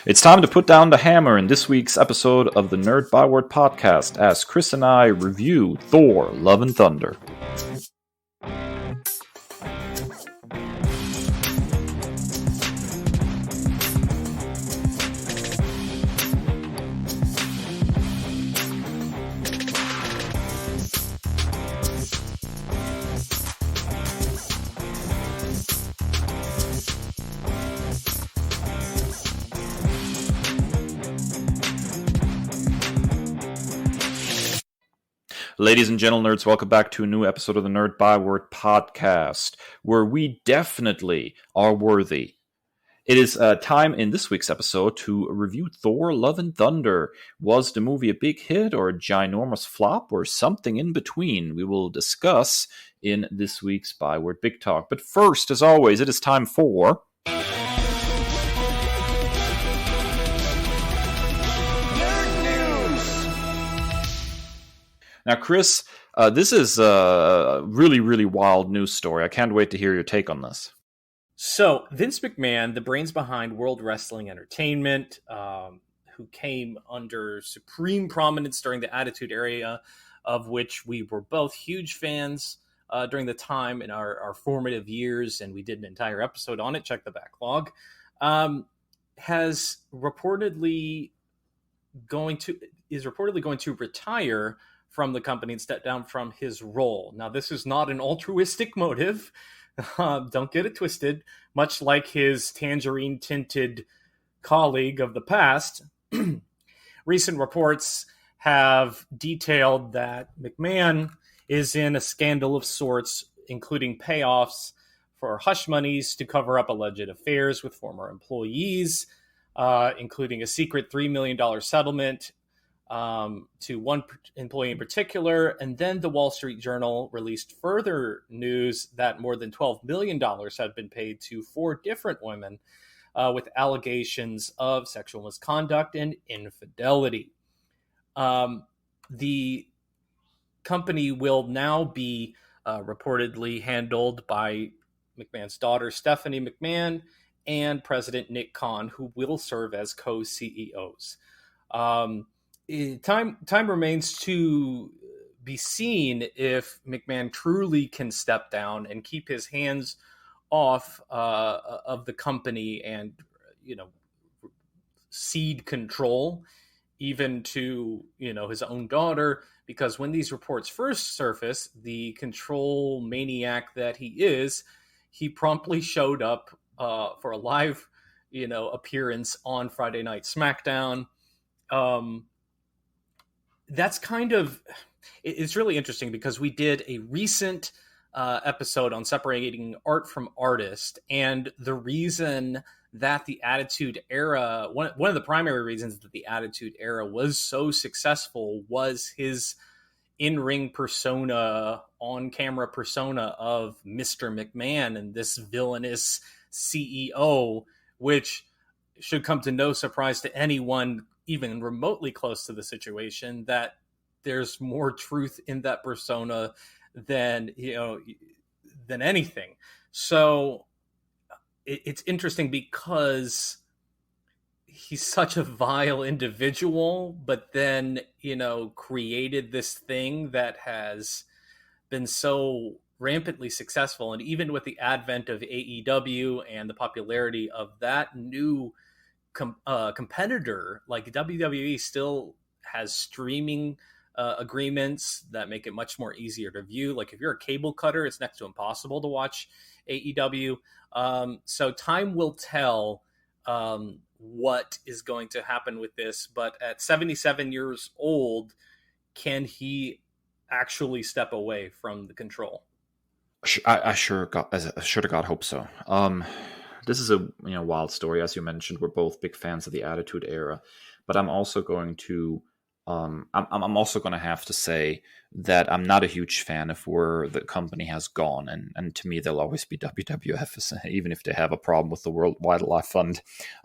It's time to put down the hammer in this week's episode of the Nerd Byword podcast as Kris and I review Thor: Love and Thunder. Ladies and gentle nerds, welcome back to a new episode of the Nerd Byword podcast, where we definitely are worthy. It is time in this week's episode to review Thor: Love and Thunder. Was the movie a big hit or a ginormous flop or something in between? We will discuss in this week's Byword Big Talk. But first, as always, it is time for... Now, Kris, this is a really, really wild news story. I can't wait to hear your take on this. So, Vince McMahon, the brains behind World Wrestling Entertainment, who came under supreme prominence during the Attitude Era, of which we were both huge fans during the time in our formative years, and we did an entire episode on it. Check the backlog. Is reportedly going to retire from the company and step down from his role. Now, this is not an altruistic motive. Don't get it twisted. Much like his tangerine-tinted colleague of the past, recent reports have detailed that McMahon is in a scandal of sorts, including payoffs for hush monies to cover up alleged affairs with former employees, including a secret $3 million settlement to one employee in particular. And then the Wall Street Journal released further news that more than $12 million had been paid to 4 different women with allegations of sexual misconduct and infidelity. The company will now be reportedly handled by McMahon's daughter, Stephanie McMahon, and President Nick Khan, who will serve as co-CEOs. Time remains to be seen if McMahon truly can step down and keep his hands off of the company and, cede control even to, his own daughter. Because when these reports first surfaced, the control maniac that he promptly showed up for a live, appearance on Friday Night SmackDown. That's it's really interesting because we did a recent episode on separating art from artist, and the reason that the Attitude Era, one of the primary reasons that the Attitude Era was so successful was his in-ring persona, on-camera persona of Mr. McMahon and this villainous CEO, which should come to no surprise to anyone even remotely close to the situation, that there's more truth in that persona than anything. So it's interesting because he's such a vile individual, but then, created this thing that has been so rampantly successful. And even with the advent of AEW and the popularity of that new competitor, like WWE still has streaming agreements that make it much more easier to view. Like if you're a cable cutter, it's next to impossible to watch AEW. So time will tell what is going to happen with this. But at 77 years old, can he actually step away from the control? I sure to God hope so. This is a wild story, as you mentioned. We're both big fans of the Attitude Era, but I'm also going to have to say that I'm not a huge fan of where the company has gone, and to me, they'll always be WWF, even if they have a problem with the World Wildlife Fund.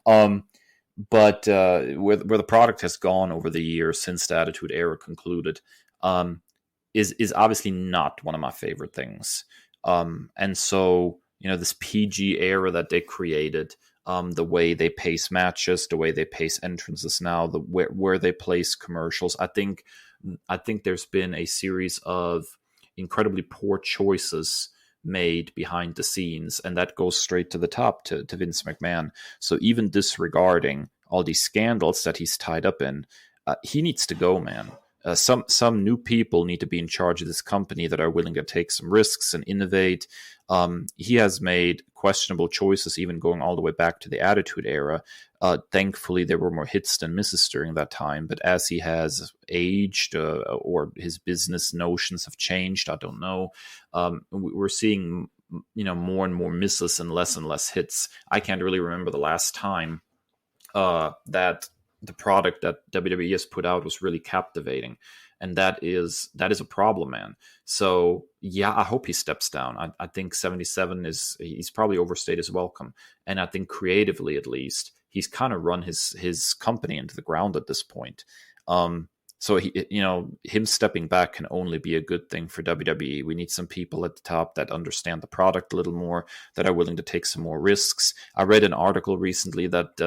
But where the product has gone over the years since the Attitude Era concluded, is obviously not one of my favorite things. And so, this PG era that they created the way they pace matches, the way they pace entrances now, the where they place commercials. I think there's been a series of incredibly poor choices made behind the scenes, and that goes straight to the top to Vince McMahon. So even disregarding all these scandals that he's tied up in, he needs to go, man. Some new people need to be in charge of this company that are willing to take some risks and innovate. He has made questionable choices, even going all the way back to the Attitude Era. Thankfully, there were more hits than misses during that time. But as he has aged, or his business notions have changed, I don't know. We're seeing, more and more misses and less hits. I can't really remember the last time that the product that WWE has put out was really captivating, and that is a problem, man. So yeah, I hope he steps down. I think 77 he's probably overstayed his welcome, and I think creatively, at least, he's kind of run his company into the ground at this point. So him stepping back can only be a good thing for WWE. We need some people at the top that understand the product a little more, that are willing to take some more risks. I read an article recently that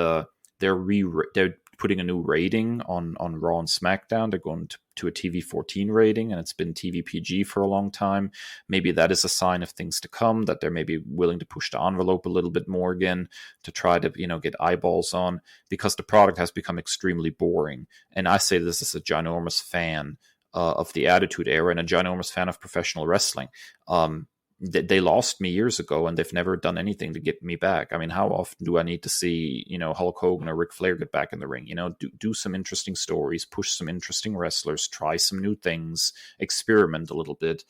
they're putting a new rating on Raw and SmackDown. They're going to a TV-14 rating, and it's been TV-PG for a long time. Maybe that is a sign of things to come, that they're maybe willing to push the envelope a little bit more again to try to, get eyeballs on, because the product has become extremely boring. And I say this as a ginormous fan of the Attitude Era and a ginormous fan of professional wrestling. They lost me years ago, and they've never done anything to get me back. I mean, how often do I need to see, Hulk Hogan or Ric Flair get back in the ring? Do some interesting stories, push some interesting wrestlers, try some new things, experiment a little bit.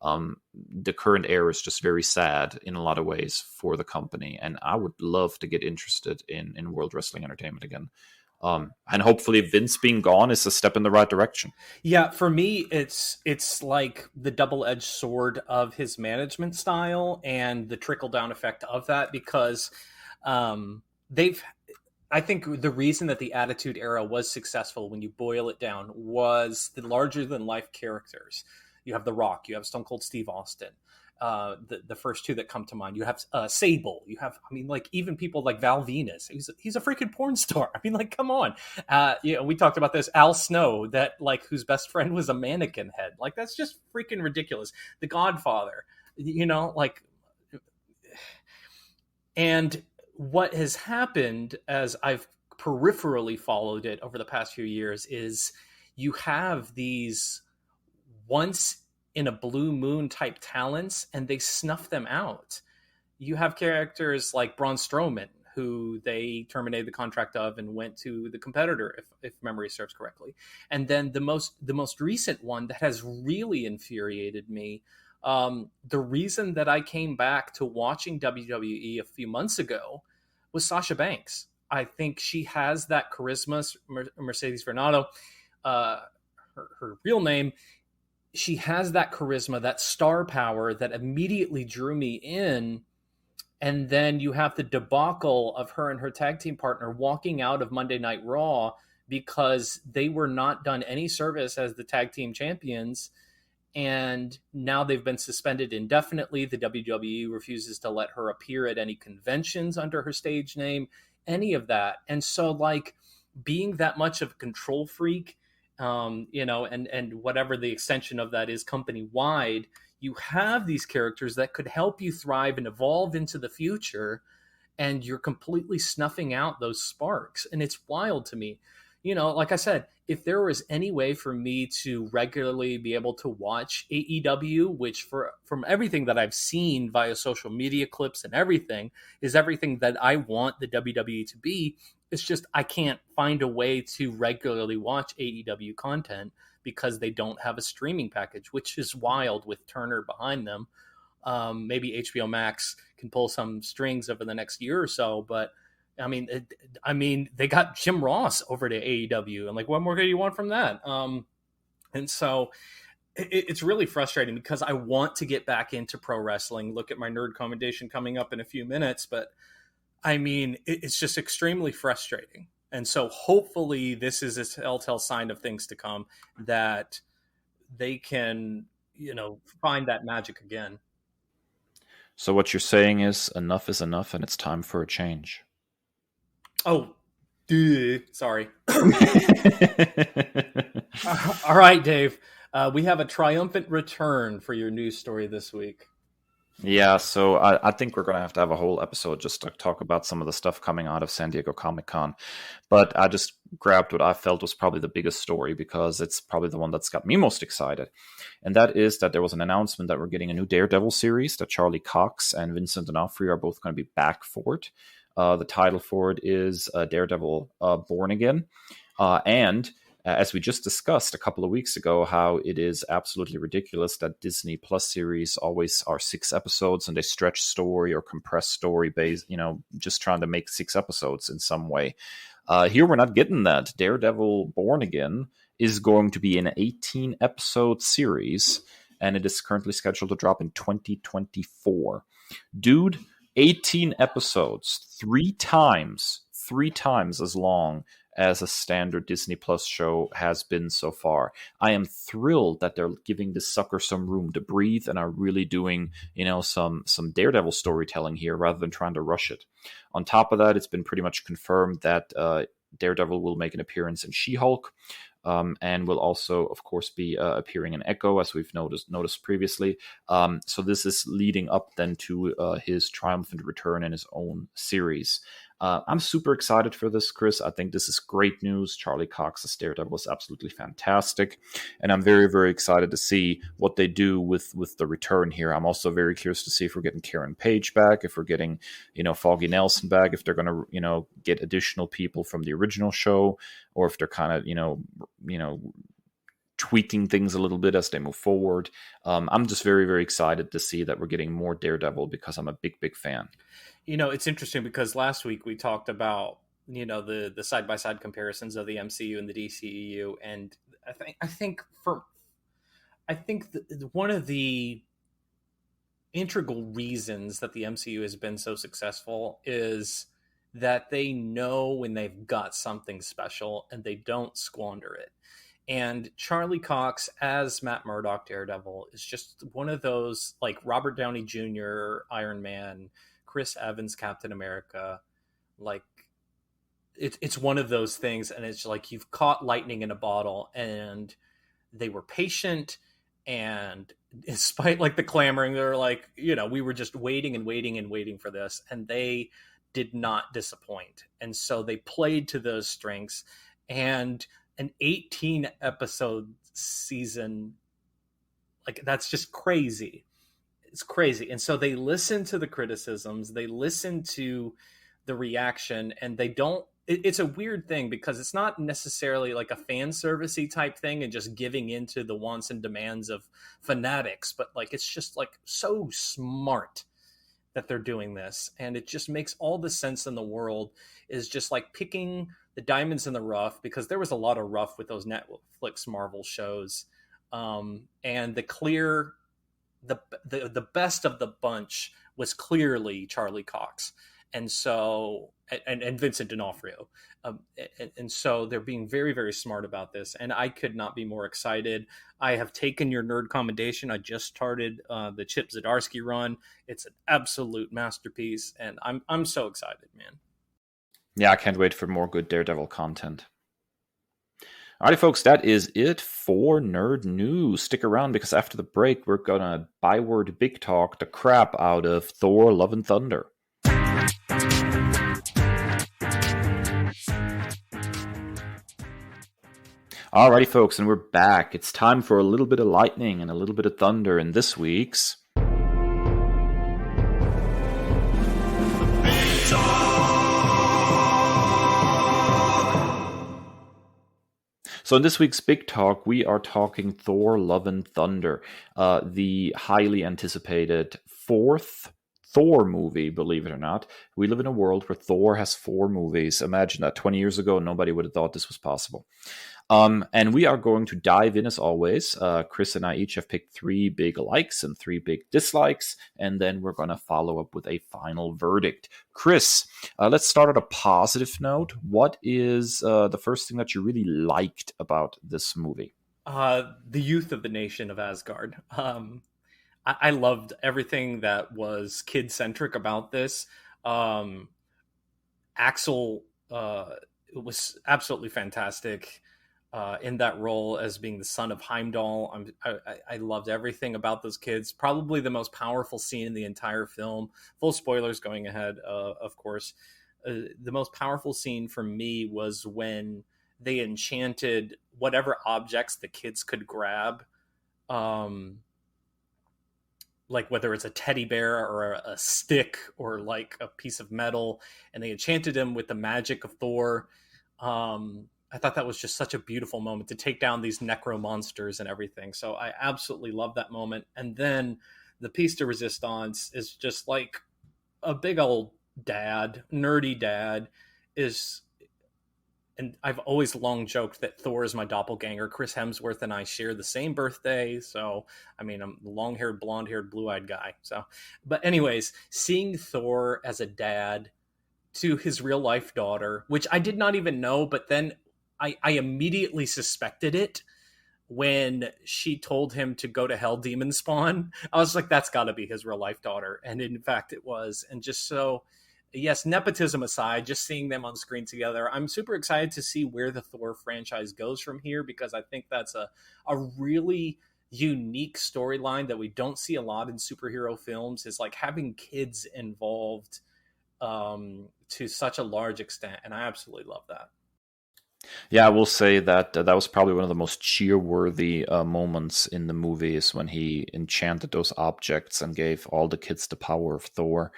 The current era is just very sad in a lot of ways for the company, and I would love to get interested in World Wrestling Entertainment again. And hopefully Vince being gone is a step in the right direction. Yeah, for me, it's like the double-edged sword of his management style and the trickle-down effect of that, because I think the reason that the Attitude Era was successful, when you boil it down, was the larger-than-life characters. You have The Rock, you have Stone Cold Steve Austin. The first two that come to mind. You have Sable. You have, even people like Val Venus. He's a freaking porn star. Come on. We talked about this. Al Snow, that whose best friend was a mannequin head. That's just freaking ridiculous. The Godfather. And what has happened, as I've peripherally followed it over the past few years, is you have these once in a blue moon type talents, and they snuff them out. You have characters like Braun Strowman, who they terminated the contract of and went to the competitor, if memory serves correctly. And then the most recent one that has really infuriated me, the reason that I came back to watching WWE a few months ago, was Sasha Banks. I think she has that charisma, Mercedes Varnado, her real name. She has that charisma, that star power that immediately drew me in. And then you have the debacle of her and her tag team partner walking out of Monday Night Raw because they were not done any service as the tag team champions. And now they've been suspended indefinitely. The WWE refuses to let her appear at any conventions under her stage name, any of that. And so, being that much of a control freak, and whatever the extension of that is company wide, you have these characters that could help you thrive and evolve into the future, and you're completely snuffing out those sparks. And it's wild to me. Like I said, if there was any way for me to regularly be able to watch AEW, which from everything that I've seen via social media clips and everything, is everything that I want the WWE to be, it's just I can't find a way to regularly watch AEW content because they don't have a streaming package, which is wild with Turner behind them. Maybe HBO Max can pull some strings over the next year or so, but they got Jim Ross over to AEW, and what more do you want from that? And so it's really frustrating because I want to get back into pro wrestling. Look at my nerd commendation coming up in a few minutes, but it's just extremely frustrating. And so hopefully this is a telltale sign of things to come, that they can, find that magic again. So what you're saying is enough, and it's time for a change. Oh, duh, sorry. All right, Dave. We have a triumphant return for your news story this week. Yeah, so I think we're going to have a whole episode just to talk about some of the stuff coming out of San Diego Comic-Con. But I just grabbed what I felt was probably the biggest story because it's probably the one that's got me most excited. And that is that there was an announcement that we're getting a new Daredevil series, that Charlie Cox and Vincent D'Onofrio are both going to be back for it. The title for it is Daredevil Born Again. And as we just discussed a couple of weeks ago, how it is absolutely ridiculous that Disney Plus series always are 6 episodes and they stretch story or compress story based, just trying to make 6 episodes in some way. Here we're not getting that. Daredevil Born Again is going to be an 18 episode series, and it is currently scheduled to drop in 2024. Dude, 18 episodes, three times as long as a standard Disney Plus show has been so far. I am thrilled that they're giving this sucker some room to breathe and are really doing, some Daredevil storytelling here rather than trying to rush it. On top of that, it's been pretty much confirmed that Daredevil will make an appearance in She-Hulk, and will also, of course, be appearing in Echo, as we've noticed previously. So this is leading up then to his triumphant return in his own series. I'm super excited for this, Chris. I think this is great news. Charlie Cox's Daredevil is absolutely fantastic, and I'm very, very excited to see what they do with the return here. I'm also very curious to see if we're getting Karen Page back, if we're getting, Foggy Nelson back, if they're going to, get additional people from the original show, or if they're kind of, tweaking things a little bit as they move forward. I'm just very, very excited to see that we're getting more Daredevil because I'm a big, big fan. It's interesting because last week we talked about, the side-by-side comparisons of the MCU and the DCEU. And I think one of the integral reasons that the MCU has been so successful is that they know when they've got something special and they don't squander it. And Charlie Cox as Matt Murdock Daredevil is just one of those, like Robert Downey Jr. Iron Man, Chris Evans Captain America. Like it's one of those things, and it's like you've caught lightning in a bottle, and they were patient, and despite like the clamoring, they're like, we were just waiting and waiting and waiting for this, and they did not disappoint. And so they played to those strengths, and an 18 episode season, like that's just crazy. It's crazy. And so they listen to the criticisms, they listen to the reaction, and they don't, it's a weird thing because it's not necessarily like a fan servicey type thing and just giving into the wants and demands of fanatics, but like it's just like so smart that they're doing this, and it just makes all the sense in the world. Is just like picking the diamonds in the rough, because there was a lot of rough with those Netflix Marvel shows, and the best of the bunch was clearly Charlie Cox, and so and Vincent D'Onofrio, and so they're being very, very smart about this, and I could not be more excited. I have taken your nerd commendation. I just started the Chip Zdarsky run. It's an absolute masterpiece, and I'm so excited, man. Yeah, I can't wait for more good Daredevil content. Alrighty, folks, that is it for Nerd News. Stick around because after the break, we're gonna Byword Big Talk the crap out of Thor: Love and Thunder. Alrighty, folks, and we're back. It's time for a little bit of lightning and a little bit of thunder in this week's So in this week's Big Talk, we are talking Thor: Love and Thunder, the highly anticipated 4th Thor movie, believe it or not. We live in a world where Thor has 4 movies. Imagine that. 20 years ago, nobody would have thought this was possible. And we are going to dive in as always. Chris and I each have picked 3 big likes and 3 big dislikes, and then we're going to follow up with a final verdict. Chris, let's start on a positive note. What is the first thing that you really liked about this movie? The youth of the nation of Asgard. I loved everything that was kid-centric about this. Axel it was absolutely fantastic in that role as being the son of Heimdall. I loved everything about those kids. Probably the most powerful scene in the entire film. Full spoilers going ahead, of course. The most powerful scene for me was when they enchanted whatever objects the kids could grab. Um, like whether it's a teddy bear or a stick or like a piece of metal, and they enchanted him with the magic of Thor. I thought that was just such a beautiful moment to take down these necro monsters and everything. So I absolutely love that moment. And then the piece de resistance is just like a big old dad, nerdy dad is. And I've always long joked that Thor is my doppelganger. Chris Hemsworth and I share the same birthday. So, I mean, I'm a long haired, blonde haired, blue eyed guy. So, but, anyways, seeing Thor as a dad to his real life daughter, which I did not even know, but then I immediately suspected it when she told him to go to Hell Demon Spawn. I was like, that's got to be his real life daughter. And in fact, it was. And just so, yes, nepotism aside, just seeing them on screen together, I'm super excited to see where the Thor franchise goes from here, because I think that's a really unique storyline that we don't see a lot in superhero films, is like having kids involved to such a large extent. And I absolutely love that. Yeah, I will say that that was probably one of the most cheer-worthy moments in the movie, is when he enchanted those objects and gave all the kids the power of Thor.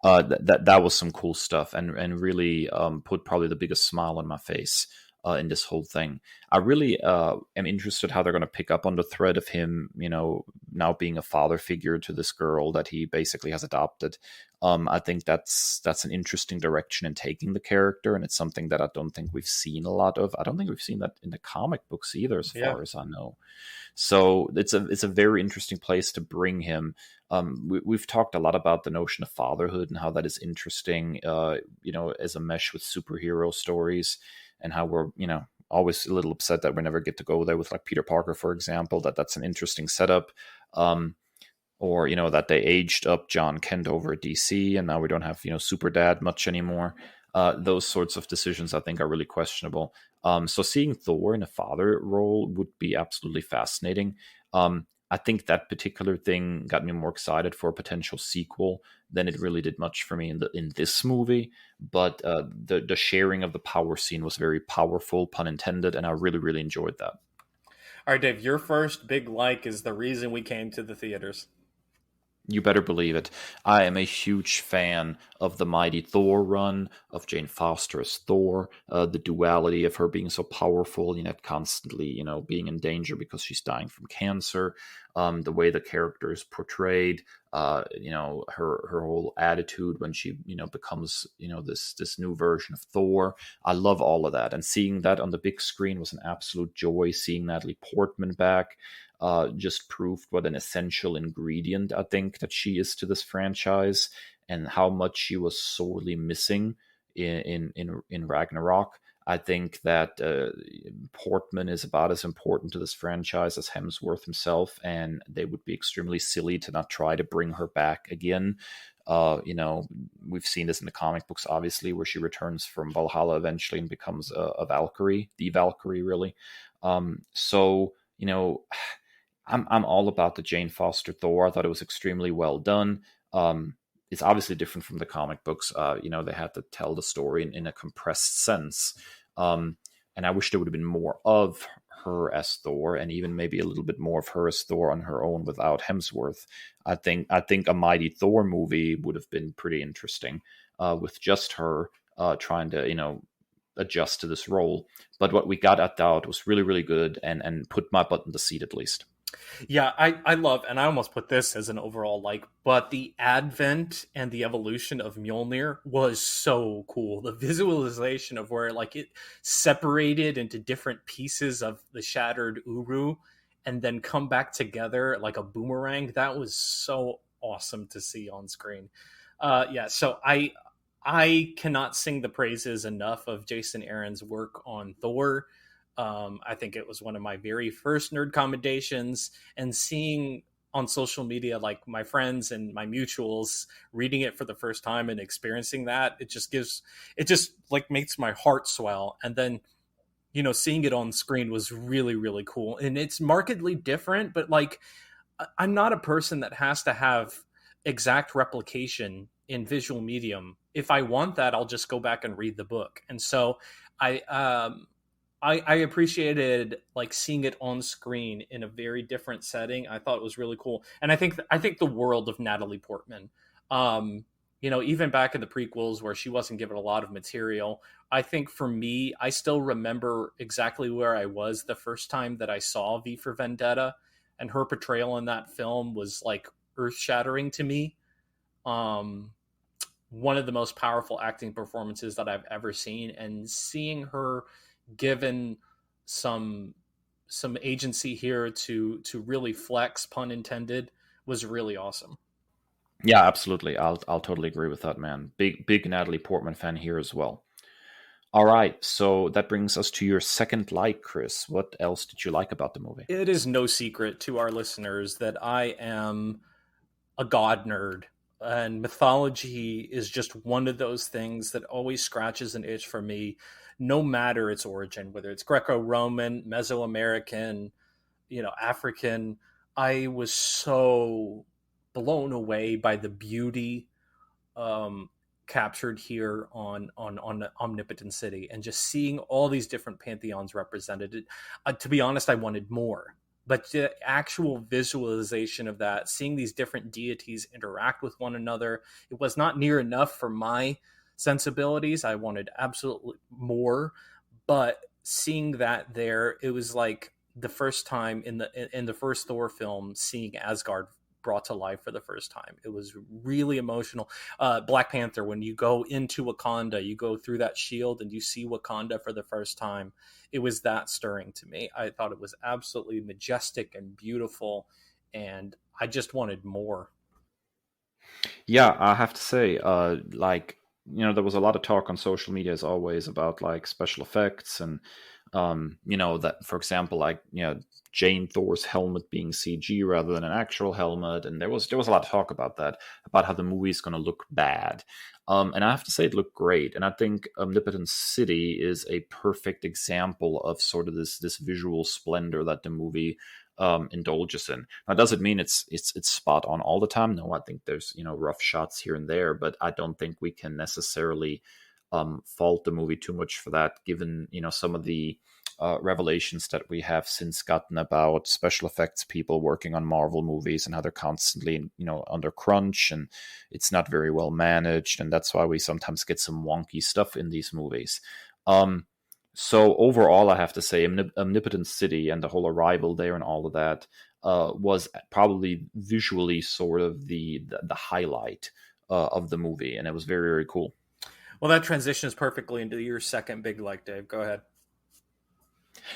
That was some cool stuff, and really put probably the biggest smile on my face in this whole thing. I really am interested how they're going to pick up on the thread of him, now being a father figure to this girl that he basically has adopted. I think that's an interesting direction in taking the character, and it's something that I don't think we've seen a lot of. I don't think we've seen that in the comic books either, as far as I know. So it's a very interesting place to bring him. We've talked a lot about the notion of fatherhood and how that is interesting, as a mesh with superhero stories, and how we're, always a little upset that we never get to go there with like Peter Parker, for example. That's an interesting setup. Or that they aged up John Kent over at DC, and now we don't have Super Dad much anymore. Those sorts of decisions I think are really questionable. So seeing Thor in a father role would be absolutely fascinating. I think that particular thing got me more excited for a potential sequel than it really did much for me in this movie. But the sharing of the power scene was very powerful, pun intended, and I really, really enjoyed that. All right, Dave, your first big like is the reason we came to the theaters. You better believe it. I am a huge fan of the Mighty Thor run, of Jane Foster as Thor, the duality of her being so powerful, constantly, being in danger because she's dying from cancer, the way the character is portrayed, her whole attitude when she, becomes, this new version of Thor. I love all of that. And seeing that on the big screen was an absolute joy. Seeing Natalie Portman back, just proved what an essential ingredient I think that she is to this franchise, and how much she was sorely missing in Ragnarok. I think that Portman is about as important to this franchise as Hemsworth himself, and they would be extremely silly to not try to bring her back again. We've seen this in the comic books, obviously, where she returns from Valhalla eventually and becomes a Valkyrie, the Valkyrie, really. So I'm all about the Jane Foster Thor. I thought it was extremely well done. It's obviously different from the comic books. They had to tell the story in a compressed sense. And I wish there would have been more of her as Thor, and even maybe a little bit more of her as Thor on her own without Hemsworth. I think a Mighty Thor movie would have been pretty interesting, with just her trying to, adjust to this role. But what we got at that was really, really good, and put my butt in the seat at least. Yeah, I love, and I almost put this as an overall like, but the advent and the evolution of Mjolnir was so cool. The visualization of where like it separated into different pieces of the shattered Uru and then come back together like a boomerang, that was so awesome to see on screen. So I cannot sing the praises enough of Jason Aaron's work on Thor. I think it was one of my very first nerd commendations, and seeing on social media, like my friends and my mutuals reading it for the first time and experiencing that, it just like makes my heart swell. And then, seeing it on screen was really, really cool. And it's markedly different, but like, I'm not a person that has to have exact replication in visual medium. If I want that, I'll just go back and read the book. And so I, I appreciated like seeing it on screen in a very different setting. I thought it was really cool, and I think the world of Natalie Portman. Even back in the prequels where she wasn't given a lot of material, I think for me, I still remember exactly where I was the first time that I saw V for Vendetta, and her portrayal in that film was like earth shattering to me. Um, One of the most powerful acting performances that I've ever seen, and seeing her given some agency here to really flex, pun intended, was really awesome. Yeah, absolutely. I'll totally agree with that, man. Big Natalie Portman fan here as well. All right, so that brings us to your second like, Kris. What else did you like about the movie? It is no secret to our listeners that I am a god nerd, and mythology is just one of those things that always scratches an itch for me, no matter its origin, whether it's Greco-Roman, Mesoamerican, African. I was so blown away by the beauty um, captured here on Omnipotent City, and just seeing all these different pantheons represented. To be honest, I wanted more. But the actual visualization of that, seeing these different deities interact with one another, it was not near enough for my sensibilities. I wanted absolutely more. But seeing that there, it was like the first time in the first Thor film, seeing Asgard brought to life for the first time. It was really emotional. Black Panther, when you go into Wakanda, you go through that shield and you see Wakanda for the first time. It was that stirring to me. I thought it was absolutely majestic and beautiful, and I just wanted more. Yeah, I have to say, there was a lot of talk on social media as always about like special effects and, that, for example, like, Jane Thor's helmet being CG rather than an actual helmet. And there was a lot of talk about that, about how the movie is going to look bad. And I have to say it looked great. And I think Omnipotent City is a perfect example of sort of this visual splendor that the movie indulges in. Now, does it mean it's spot on all the time? No, I think there's rough shots here and there, but I don't think we can necessarily fault the movie too much for that, given some of the revelations that we have since gotten about special effects people working on Marvel movies and how they're constantly under crunch, and it's not very well managed, and that's why we sometimes get some wonky stuff in these movies. So overall, I have to say, Omnipotent City and the whole arrival there and all of that was probably visually sort of the highlight of the movie, and it was very, very cool. Well, that transitions perfectly into your second big like, Dave. Go ahead.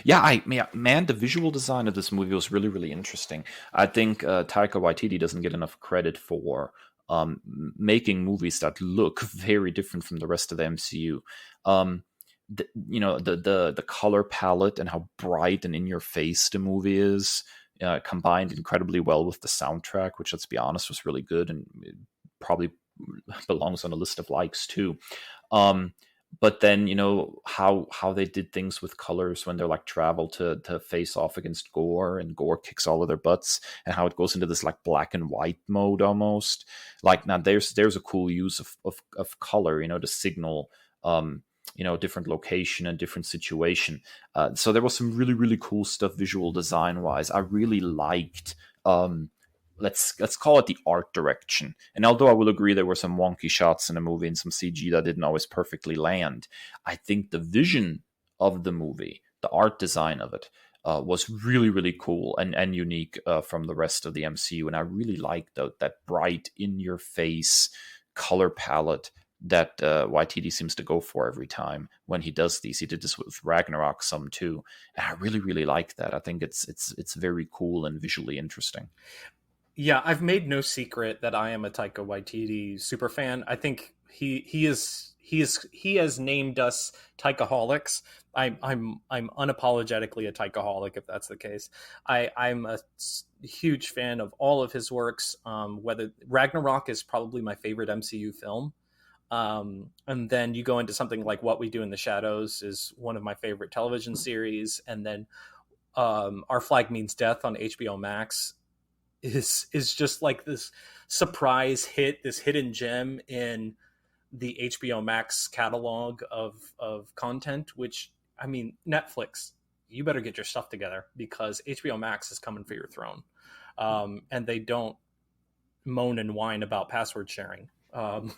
Yeah, man, the visual design of this movie was really, really interesting. I think Taika Waititi doesn't get enough credit for making movies that look very different from the rest of the MCU. The color palette and how bright and in your face the movie is combined incredibly well with the soundtrack, which, let's be honest, was really good and probably belongs on a list of likes too. But then how they did things with colors when they're like travel to face off against Gore, and Gore kicks all of their butts, and how it goes into this like black and white mode almost. Like, now there's a cool use of color, to signal different location and different situation. So there was some really, really cool stuff visual design wise. I really liked let's call it the art direction. And although I will agree there were some wonky shots in the movie and some CG that didn't always perfectly land, I think the vision of the movie, the art design of it, was really, really cool and unique from the rest of the MCU. And I really liked that bright, in-your-face color palette that YTD seems to go for every time when he does these. He did this with Ragnarok some too, and I really, really like that. I think it's very cool and visually interesting. Yeah, I've made no secret that I am a Taika Waititi super fan. I think he has named us Taikaholics. I'm unapologetically a Taikaholic if that's the case. I'm a huge fan of all of his works. Whether Ragnarok is probably my favorite MCU film. And then you go into something like What We Do in the Shadows is one of my favorite television series, and then Our Flag Means Death on HBO Max is just like this surprise hit, this hidden gem in the HBO Max catalog of content. Which, I mean, Netflix, you better get your stuff together because HBO Max is coming for your throne, and they don't moan and whine about password sharing. And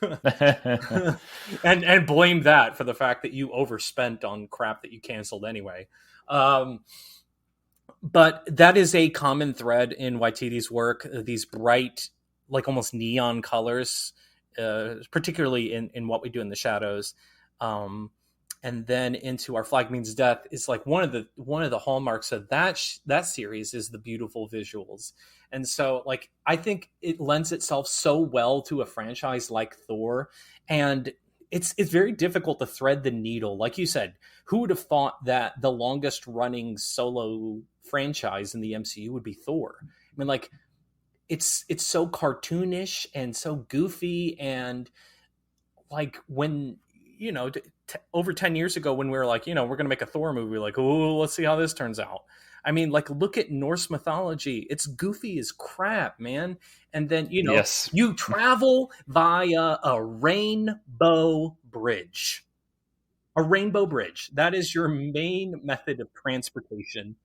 blame that for the fact that you overspent on crap that you canceled anyway. Um, but that is a common thread in Waititi's work. These bright, like almost neon colors, particularly in What We Do in the Shadows, and then into Our Flag Means Death is like one of the hallmarks of that series is the beautiful visuals. And so, like, I think it lends itself so well to a franchise like Thor, and it's very difficult to thread the needle. Like you said, who would have thought that the longest running solo franchise in the MCU would be Thor? I mean, like, it's so cartoonish and so goofy, and like when over 10 years ago when we were like, we're gonna make a Thor movie, like, oh, let's see how this turns out. I mean, like, look at Norse mythology. It's goofy as crap, man. And then, Yes. you travel via a rainbow bridge. A rainbow bridge. That is your main method of transportation.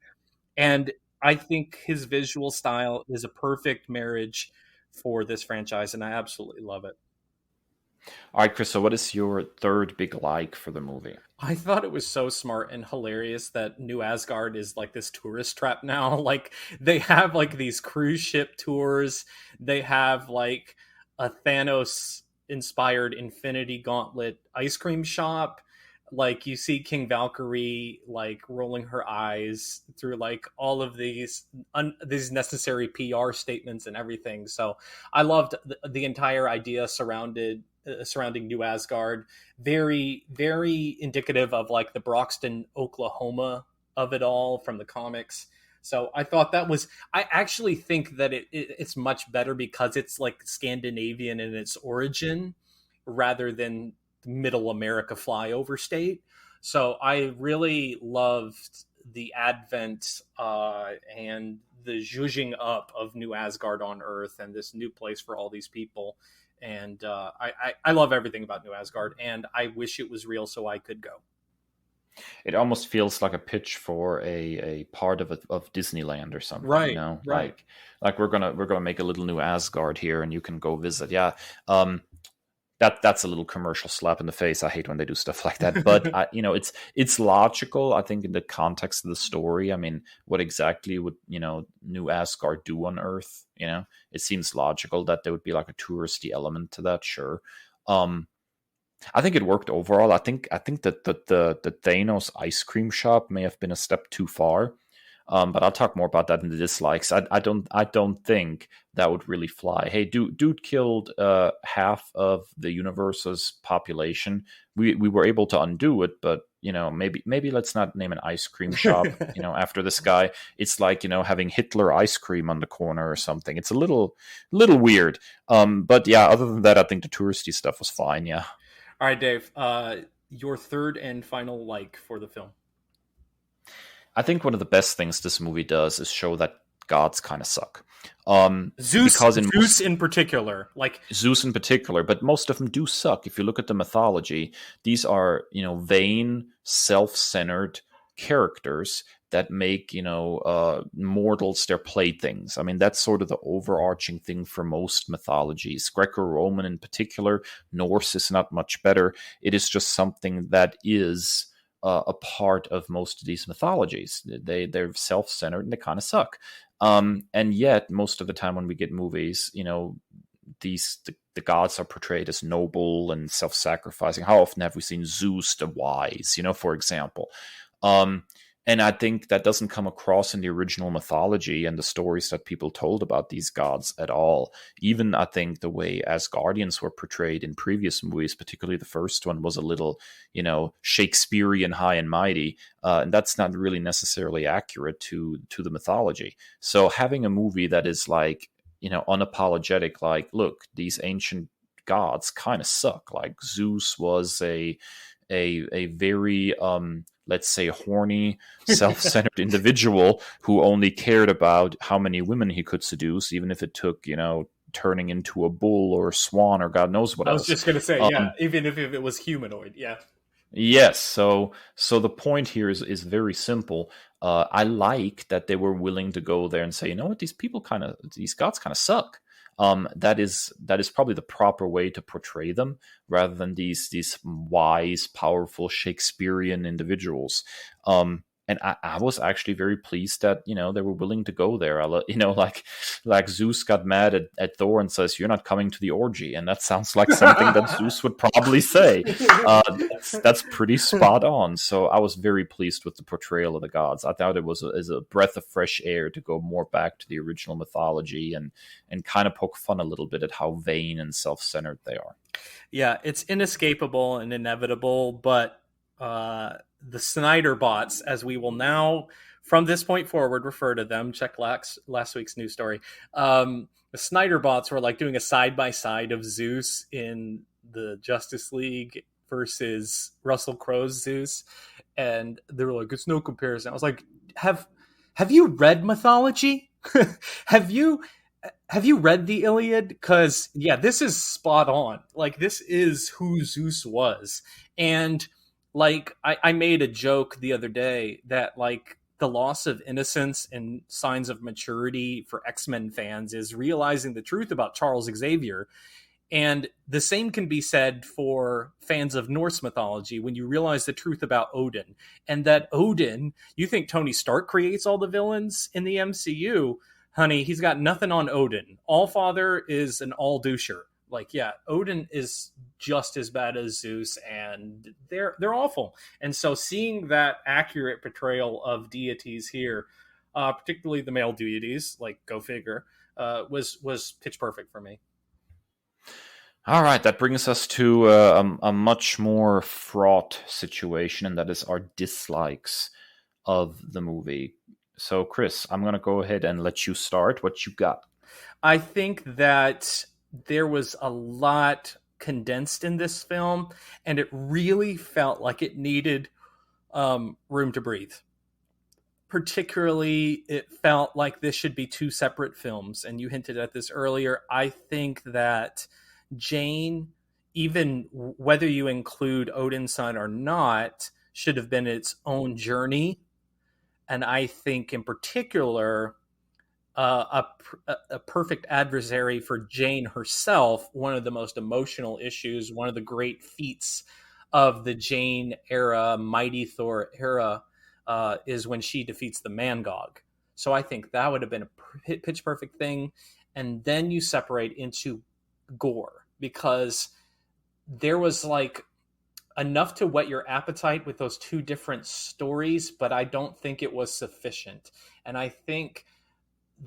And I think his visual style is a perfect marriage for this franchise, and I absolutely love it. All right, Chris, so what is your third big like for the movie? I thought it was so smart and hilarious that New Asgard is like this tourist trap now. Like, they have like these cruise ship tours. They have like a Thanos inspired Infinity Gauntlet ice cream shop. Like, you see King Valkyrie like rolling her eyes through like all of these necessary PR statements and everything. So I loved the entire idea surrounding New Asgard. Very, very indicative of like the Broxton, Oklahoma of it all from the comics. So I thought that was. I actually think that it's much better because it's like Scandinavian in its origin, rather than Middle America flyover state. So I really loved the advent and the zhuzhing up of New Asgard on Earth and this new place for all these people. And I love everything about New Asgard, and I wish it was real so I could go. It almost feels like a pitch for a part of Disneyland or something, Right, right. like we're gonna make a little New Asgard here, and you can go visit. Yeah, that's a little commercial slap in the face. I hate when they do stuff like that, but it's logical. I think in the context of the story. I mean, what exactly would New Asgard do on Earth? It seems logical that there would be like a touristy element to that. Sure. I think it worked overall. I think that the Thanos ice cream shop may have been a step too far. But I'll talk more about that in the dislikes. I don't think that would really fly. Hey, dude killed half of the universe's population. We were able to undo it, but maybe let's not name an ice cream shop after this guy. It's like having Hitler ice cream on the corner or something. It's a little weird. But yeah, other than that, I think the touristy stuff was fine. Yeah. All right, Dave. Your third and final like for the film. I think one of the best things this movie does is show that gods kind of suck. Zeus in particular, like Zeus in particular, but most of them do suck. If you look at the mythology, these are vain, self-centered characters that make mortals their playthings. I mean, that's sort of the overarching thing for most mythologies. Greco-Roman in particular, Norse is not much better. It is just something that is a part of most of these mythologies. They're self-centered and they kind of suck. And yet, most of the time when we get movies, the gods are portrayed as noble and self-sacrificing. How often have we seen Zeus the wise? For example. And I think that doesn't come across in the original mythology and the stories that people told about these gods at all. Even I think the way Asgardians were portrayed in previous movies, particularly the first one, was a little, Shakespearean, high and mighty, and that's not really necessarily accurate to the mythology. So having a movie that is like, unapologetic, like, look, these ancient gods kind of suck. Like Zeus was a very let's say horny, self-centered individual who only cared about how many women he could seduce, even if it took, turning into a bull or a swan or God knows what else. I was just going to say, even if it was humanoid, yeah. Yes, so the point here is very simple. I like that they were willing to go there and say, you know what, these gods kind of suck. That is probably the proper way to portray them, rather than these wise, powerful Shakespearean individuals. And I was actually very pleased that they were willing to go there. Like Zeus got mad at Thor and says, "You're not coming to the orgy," and that sounds like something that Zeus would probably say. That's pretty spot on. So I was very pleased with the portrayal of the gods. I thought it was a breath of fresh air to go more back to the original mythology and kind of poke fun a little bit at how vain and self-centered they are. Yeah, it's inescapable and inevitable, but the Snyder bots, as we will now from this point forward refer to them, check last week's news story, the Snyder bots were like doing a side-by-side of Zeus in the Justice League versus Russell Crowe's Zeus, and they were like, it's no comparison. I was like, have you read mythology? have you read the Iliad? Because yeah, this is spot on. Like, this is who Zeus was. And like, I made a joke the other day that like the loss of innocence and signs of maturity for X-Men fans is realizing the truth about Charles Xavier. And the same can be said for fans of Norse mythology when you realize the truth about Odin. And that Odin, you think Tony Stark creates all the villains in the MCU? Honey, he's got nothing on Odin. Allfather is an all-doucher. Like, yeah, Odin is just as bad as Zeus, and they're awful. And so seeing that accurate portrayal of deities here, particularly the male deities, like go figure, was pitch perfect for me. All right, that brings us to a much more fraught situation, and that is our dislikes of the movie. So, Chris, I'm going to go ahead and let you start. What you got? I think that there was a lot condensed in this film, and it really felt like it needed room to breathe. Particularly, it felt like this should be two separate films, and you hinted at this earlier. I think that Jane, even whether you include Odin's son or not, should have been its own journey. And I think in particular, a perfect adversary for Jane herself, one of the most emotional issues, one of the great feats of the Jane era, Mighty Thor era, is when she defeats the Mangog. So I think that would have been a pitch perfect thing. And then you separate into Gore, because there was like enough to whet your appetite with those two different stories, but I don't think it was sufficient. And I think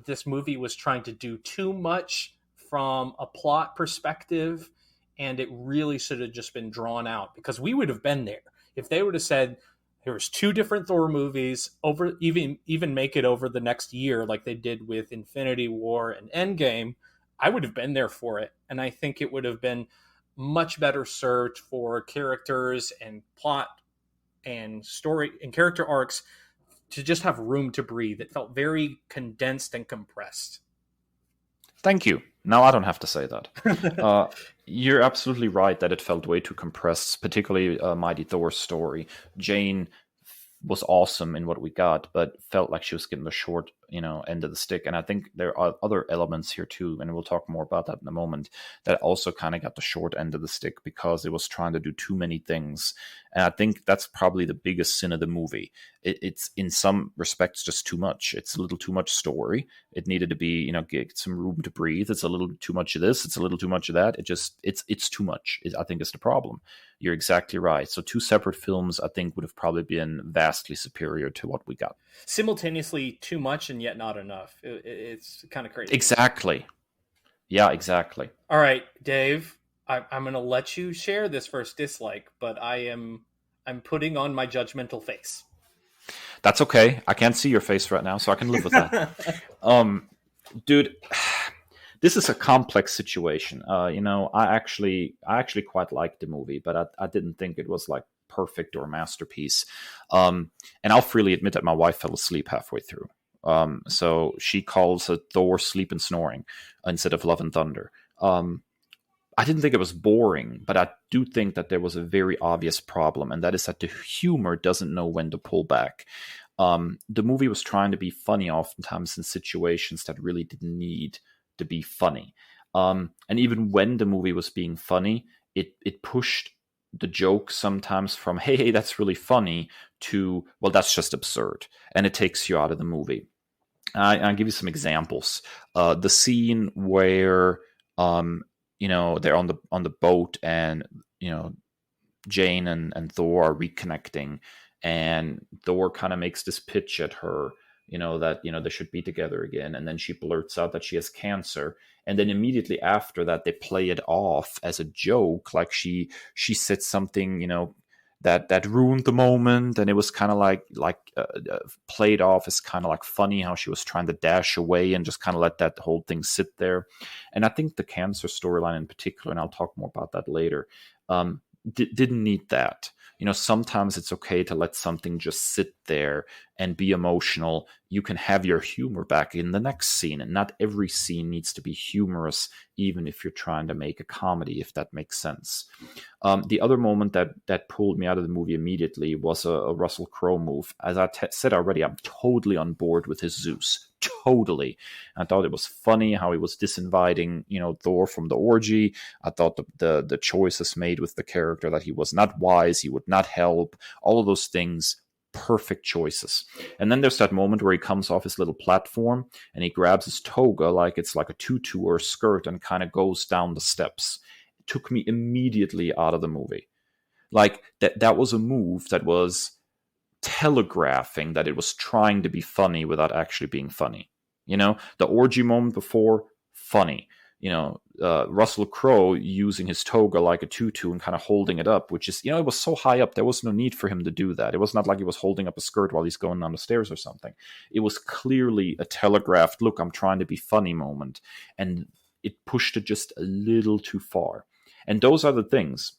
this movie was trying to do too much from a plot perspective, and it really should have just been drawn out, because we would have been there if they would have said there was two different Thor movies, over even make it over the next year like they did with Infinity War and Endgame. I would have been there for it, and I think it would have been much better served for characters and plot and story and character arcs to just have room to breathe. It felt very condensed and compressed. Thank you. Now I don't have to say that. You're absolutely right that it felt way too compressed, particularly Mighty Thor's story. Jane was awesome in what we got, but felt like she was given a short end of the stick. And I think there are other elements here too, and we'll talk more about that in a moment, that also kind of got the short end of the stick because it was trying to do too many things. And I think that's probably the biggest sin of the movie. It's in some respects just too much. It's a little too much story. It needed to be, get some room to breathe. It's a little too much of this. It's a little too much of that. It's too much. I think is the problem. You're exactly right. So two separate films, I think, would have probably been vastly superior to what we got. Simultaneously, too much and yet not enough. It's kind of crazy. Exactly. Yeah, exactly. All right, Dave, I'm going to let you share this first dislike, but I'm putting on my judgmental face. That's okay. I can't see your face right now, so I can live with that. Dude, this is a complex situation. I actually quite liked the movie, but I didn't think it was like perfect or a masterpiece. And I'll freely admit that my wife fell asleep halfway through. So she calls it Thor Sleep and Snoring instead of Love and Thunder. I didn't think it was boring, but I do think that there was a very obvious problem, and that is that the humor doesn't know when to pull back. The movie was trying to be funny oftentimes in situations that really didn't need to be funny. And even when the movie was being funny, it pushed the joke sometimes from, hey, that's really funny, to, well, that's just absurd. And it takes you out of the movie. I'll give you some examples. The scene where they're on the boat, and Jane and Thor are reconnecting, and Thor kind of makes this pitch at her, that they should be together again, and then she blurts out that she has cancer, and then immediately after that they play it off as a joke, like she said something that ruined the moment, and it was kind of like played off as kind of like funny how she was trying to dash away and just kind of let that whole thing sit there. And I think the cancer storyline in particular, and I'll talk more about that later, didn't need that. Sometimes it's okay to let something just sit there and be emotional. You can have your humor back in the next scene, and not every scene needs to be humorous, even if you're trying to make a comedy, if that makes sense. The other moment that pulled me out of the movie immediately was a Russell Crowe move. As I said already, I'm totally on board with his Zeus. Totally. I thought it was funny how he was disinviting, Thor from the orgy. I thought the choices made with the character, that he was not wise, he would not help, all of those things, perfect choices. And then there's that moment where he comes off his little platform and he grabs his toga like it's like a tutu or a skirt and kind of goes down the steps. It took me immediately out of the movie. Like that was a move that was telegraphing that it was trying to be funny without actually being funny. The orgy moment before, funny. Russell Crowe using his toga like a tutu and kind of holding it up, which is, it was so high up, there was no need for him to do that. It was not like he was holding up a skirt while he's going down the stairs or something. It was clearly a telegraphed, look, I'm trying to be funny moment. And it pushed it just a little too far. And those are the things.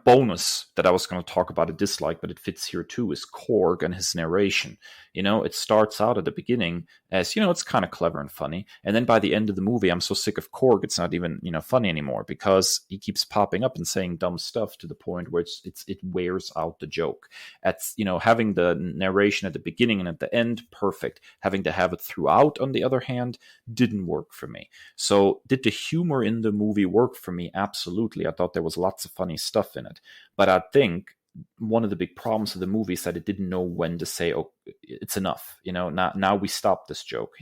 Bonus that I was going to talk about a dislike, but it fits here too, is Korg and his narration. It starts out at the beginning as, it's kind of clever and funny. And then by the end of the movie, I'm so sick of Korg, it's not even, funny anymore, because he keeps popping up and saying dumb stuff to the point where it wears out the joke. Having the narration at the beginning and at the end, perfect. Having to have it throughout, on the other hand, didn't work for me. So did the humor in the movie work for me? Absolutely. I thought there was lots of funny stuff in it. But I think one of the big problems of the movie is that it didn't know when to say, oh, it's enough. Now we stop this joke.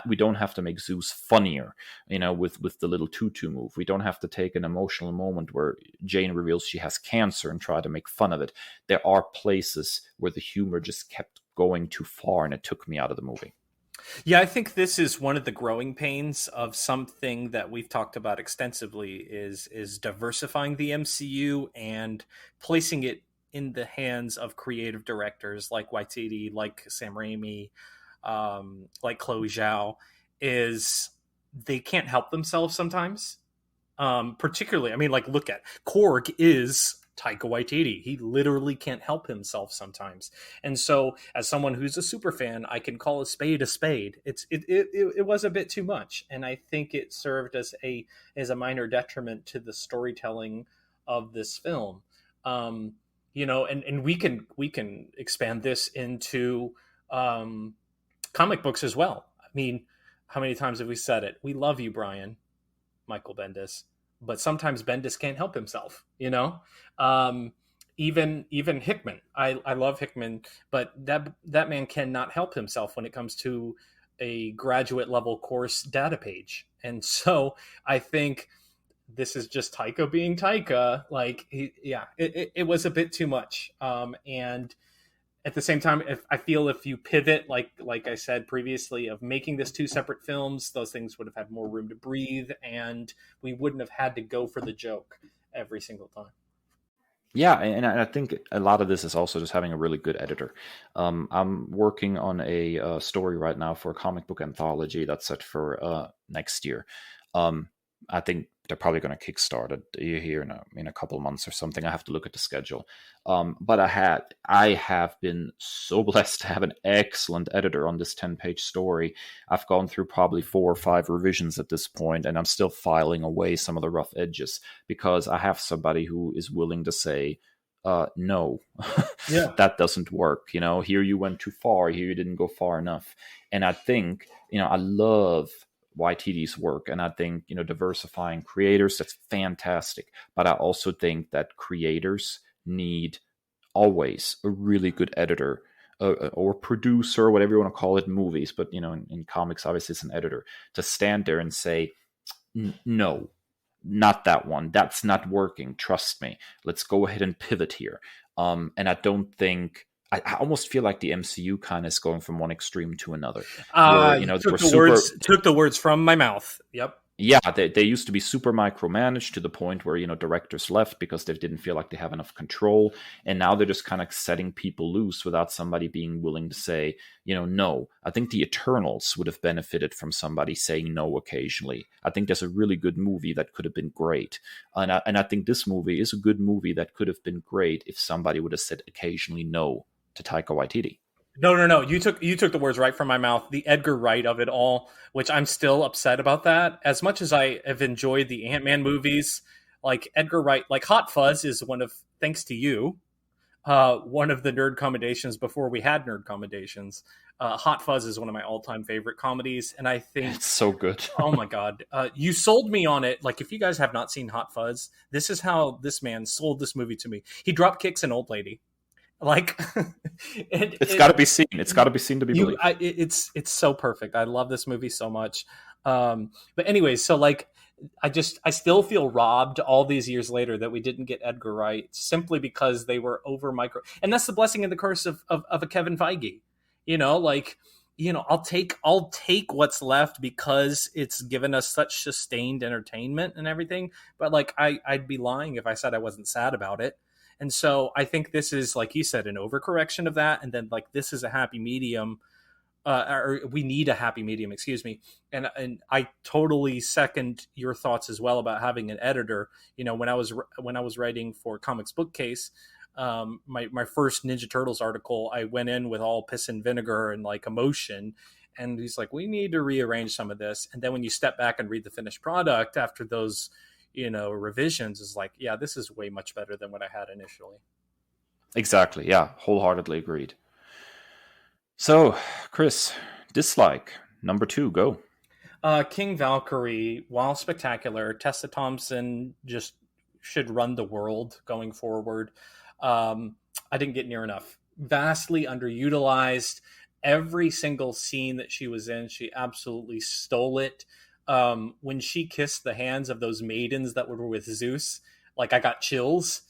We don't have to make Zeus funnier, with the little tutu move. We don't have to take an emotional moment where Jane reveals she has cancer and try to make fun of it. There are places where the humor just kept going too far, and it took me out of the movie. Yeah, I think this is one of the growing pains of something that we've talked about extensively is diversifying the MCU and placing it in the hands of creative directors like Waititi, like Sam Raimi, like Chloe Zhao. Is they can't help themselves sometimes. Particularly, look at Korg is Taika Waititi. He literally can't help himself sometimes. And so, as someone who's a super fan, I can call a spade a spade. It was a bit too much, and I think it served as a minor detriment to the storytelling of this film. And we can expand this into comic books as well. I mean, how many times have we said it? We love you, Brian, Michael Bendis, but sometimes Bendis can't help himself, you know? Even Hickman. I love Hickman, but that man cannot help himself when it comes to a graduate level course data page. And so I think this is just Taika being Taika. Like, it was a bit too much. And at the same time, if you pivot, like I said previously, of making this two separate films, those things would have had more room to breathe, and we wouldn't have had to go for the joke every single time. Yeah, and I think a lot of this is also just having a really good editor. I'm working on a story right now for a comic book anthology that's set for next year. I think they're probably going to kickstart it here in a couple of months or something. I have to look at the schedule. But I have been so blessed to have an excellent editor on this 10-page story. I've gone through probably 4 or 5 revisions at this point, and I'm still filing away some of the rough edges because I have somebody who is willing to say, no, Yeah. that doesn't work. Here you went too far. Here you didn't go far enough. And I think, I love YTD's work, and I think diversifying creators, that's fantastic, but I also think that creators need always a really good editor or producer, whatever you want to call it in movies, but in comics obviously it's an editor, to stand there and say, no, not that one, that's not working, trust me, let's go ahead and pivot here. And I don't think I almost feel like the MCU kind of is going from one extreme to another. Took the words from my mouth. Yep. Yeah, they used to be super micromanaged to the point where directors left because they didn't feel like they have enough control, and now they're just kind of setting people loose without somebody being willing to say, no. I think the Eternals would have benefited from somebody saying no occasionally. I think there's a really good movie that could have been great, and I think this movie is a good movie that could have been great if somebody would have said occasionally no to Taika Waititi. No. You took the words right from my mouth. The Edgar Wright of it all, which I'm still upset about that. As much as I have enjoyed the Ant-Man movies, like Edgar Wright, like Hot Fuzz is thanks to you, one of the nerd commendations before we had nerd commendations. Hot Fuzz is one of my all-time favorite comedies, and I think it's so good. Oh my god, you sold me on it. Like, if you guys have not seen Hot Fuzz, this is how this man sold this movie to me. He drop kicks an old lady. Like, it's got to be seen. It's got to be seen to be believed. It's so perfect. I love this movie so much. But anyways, so like, I still feel robbed all these years later that we didn't get Edgar Wright simply because they were over micro. And that's the blessing and the curse of a Kevin Feige. I'll take what's left because it's given us such sustained entertainment and everything. But like, I'd be lying if I said I wasn't sad about it. And so I think this is, like you said, an overcorrection of that. And then like, this is a happy medium, or we need a happy medium, excuse me. And I totally second your thoughts as well about having an editor. When I was writing for Comics Bookcase, my first Ninja Turtles article, I went in with all piss and vinegar and like emotion. And he's like, we need to rearrange some of this. And then when you step back and read the finished product after those, revisions, is like, yeah, this is way much better than what I had initially. Exactly. Yeah. Wholeheartedly agreed. So, Chris, dislike number 2, go. King Valkyrie, while spectacular, Tessa Thompson just should run the world going forward. I didn't get near enough. Vastly underutilized. Every single scene that she was in, she absolutely stole it. When she kissed the hands of those maidens that were with Zeus, like, I got chills.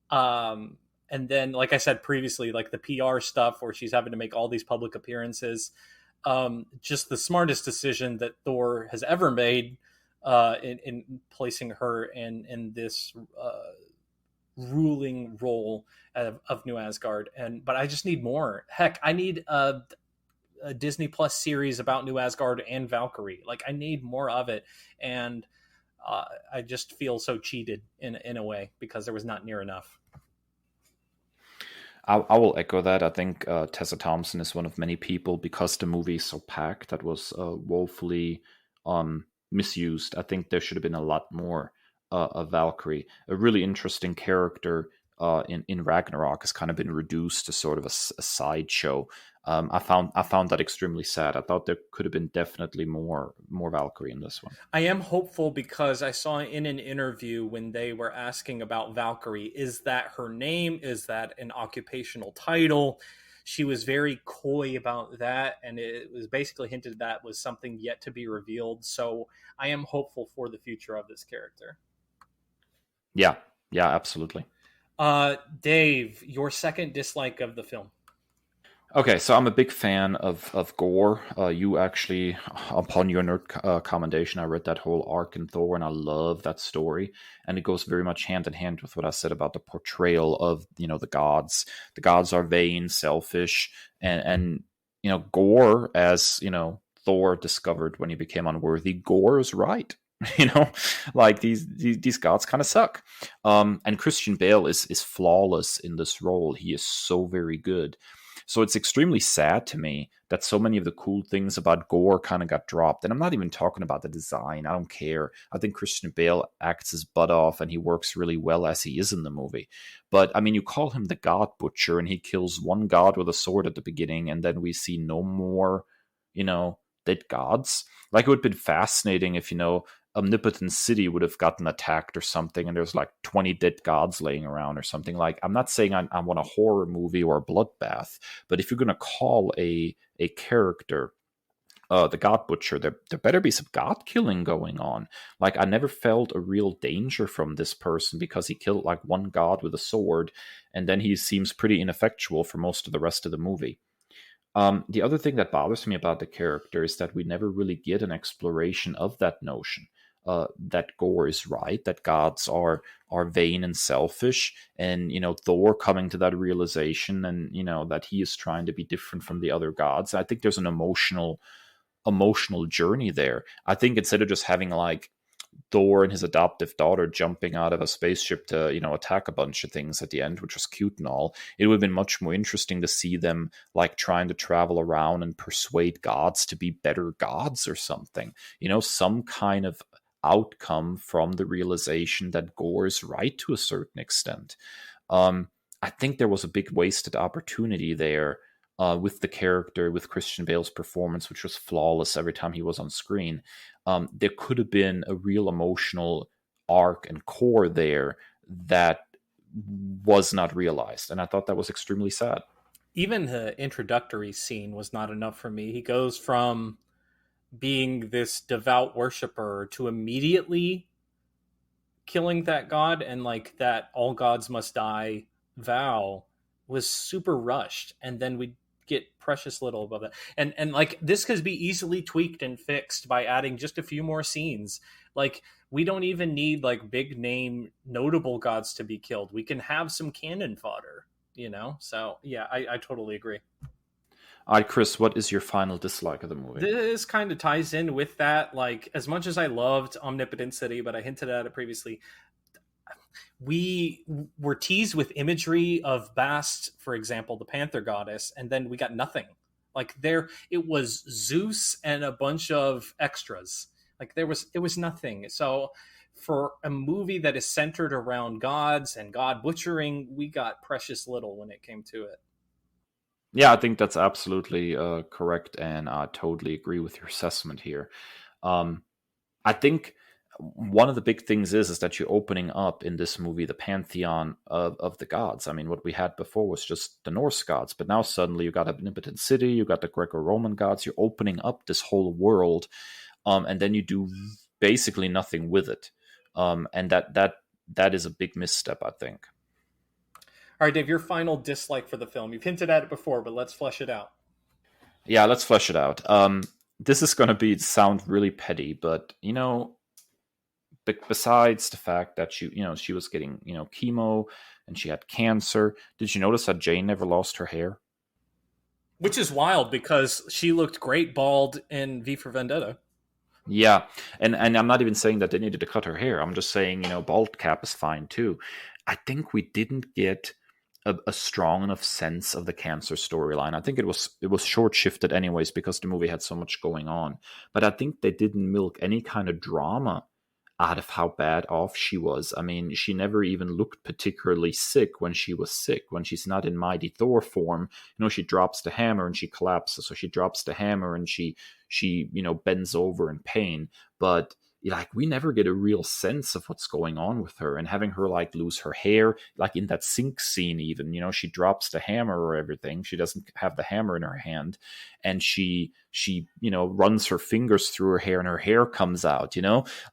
And then, like I said previously, like the PR stuff where she's having to make all these public appearances, just the smartest decision that Thor has ever made, in placing her in this ruling role of New Asgard. But I just need more. Heck, I need a Disney Plus series about New Asgard and Valkyrie. Like, I need more of it. And I just feel so cheated in a way because there was not near enough. I will echo that. I think Tessa Thompson is one of many people, because the movie is so packed, that was woefully misused. I think there should have been a lot more of Valkyrie. A really interesting character in Ragnarok has kind of been reduced to sort of a sideshow. I found that extremely sad. I thought there could have been definitely more Valkyrie in this one. I am hopeful because I saw in an interview when they were asking about Valkyrie, is that her name? Is that an occupational title? She was very coy about that, and it was basically hinted that was something yet to be revealed. So I am hopeful for the future of this character. Yeah, yeah, absolutely. Dave, your second dislike of the film. Okay, so I'm a big fan of Gore. You actually, upon your nerd commendation, I read that whole arc in Thor, and I love that story. And it goes very much hand in hand with what I said about the portrayal of the gods. The gods are vain, selfish, and Gore, as Thor discovered when he became unworthy. Gore is right. You know, like these gods kind of suck. And Christian Bale is flawless in this role. He is so very good. So it's extremely sad to me that so many of the cool things about Gore kind of got dropped. And I'm not even talking about the design. I don't care. I think Christian Bale acts his butt off and he works really well as he is in the movie. But I mean, you call him the God Butcher and he kills one god with a sword at the beginning, and then we see no more, dead gods. Like, it would have been fascinating if, Omnipotent City would have gotten attacked or something, and there's like 20 dead gods laying around or something. Like, I'm not saying I want a horror movie or a bloodbath, but if you're going to call a character the God Butcher, there better be some god killing going on. Like, I never felt a real danger from this person because he killed like one god with a sword, and then he seems pretty ineffectual for most of the rest of the movie. The other thing that bothers me about the character is that we never really get an exploration of that notion. That Gore is right, that gods are vain and selfish, and Thor coming to that realization, and that he is trying to be different from the other gods. I think there's an emotional journey there. I think instead of just having like Thor and his adoptive daughter jumping out of a spaceship to, attack a bunch of things at the end, which was cute and all, it would have been much more interesting to see them like trying to travel around and persuade gods to be better gods or something. Some kind of outcome from the realization that Gore is right to a certain extent. I think there was a big wasted opportunity there with the character, with Christian Bale's performance, which was flawless every time he was on screen. There could have been a real emotional arc and core there that was not realized. And I thought that was extremely sad. Even the introductory scene was not enough for me. He goes from being this devout worshiper to immediately killing that god, and like that all gods must die vow was super rushed, and then we get precious little above that. And like, this could be easily tweaked and fixed by adding just a few more scenes. Like, we don't even need like big name notable gods to be killed. We can have some cannon fodder, so yeah, I totally agree. All right, Chris, what is your final dislike of the movie? This kind of ties in with that. Like, as much as I loved Omnipotent City, but I hinted at it previously, we were teased with imagery of Bast, for example, the Panther goddess, and then we got nothing. Like, it was Zeus and a bunch of extras. Like, it was nothing. So for a movie that is centered around gods and god butchering, we got precious little when it came to it. Yeah, I think that's absolutely correct, and I totally agree with your assessment here. I think one of the big things is that you're opening up in this movie the pantheon of the gods. I mean, what we had before was just the Norse gods, but now suddenly you got Omnipotent City, you got the Greco-Roman gods. You're opening up this whole world, and then you do basically nothing with it, and that is a big misstep, I think. All right, Dave, your final dislike for the film. You've hinted at it before, but let's flesh it out. Yeah, let's flesh it out. This is going to sound really petty, but besides the fact that she was getting chemo and she had cancer, did you notice that Jane never lost her hair? Which is wild because she looked great bald in V for Vendetta. Yeah, and I'm not even saying that they needed to cut her hair. I'm just saying bald cap is fine too. I think we didn't get a strong enough sense of the cancer storyline. I think it was short shifted anyways because the movie had so much going on. But I think they didn't milk any kind of drama out of how bad off she was. I mean, she never even looked particularly sick when she was sick. When she's not in Mighty Thor form, she drops the hammer and she collapses. So she drops the hammer and she bends over in pain. But like, we never get a real sense of what's going on with her, and having her like lose her hair, like in that sink scene, even, she drops the hammer or everything. She doesn't have the hammer in her hand, and she runs her fingers through her hair and her hair comes out,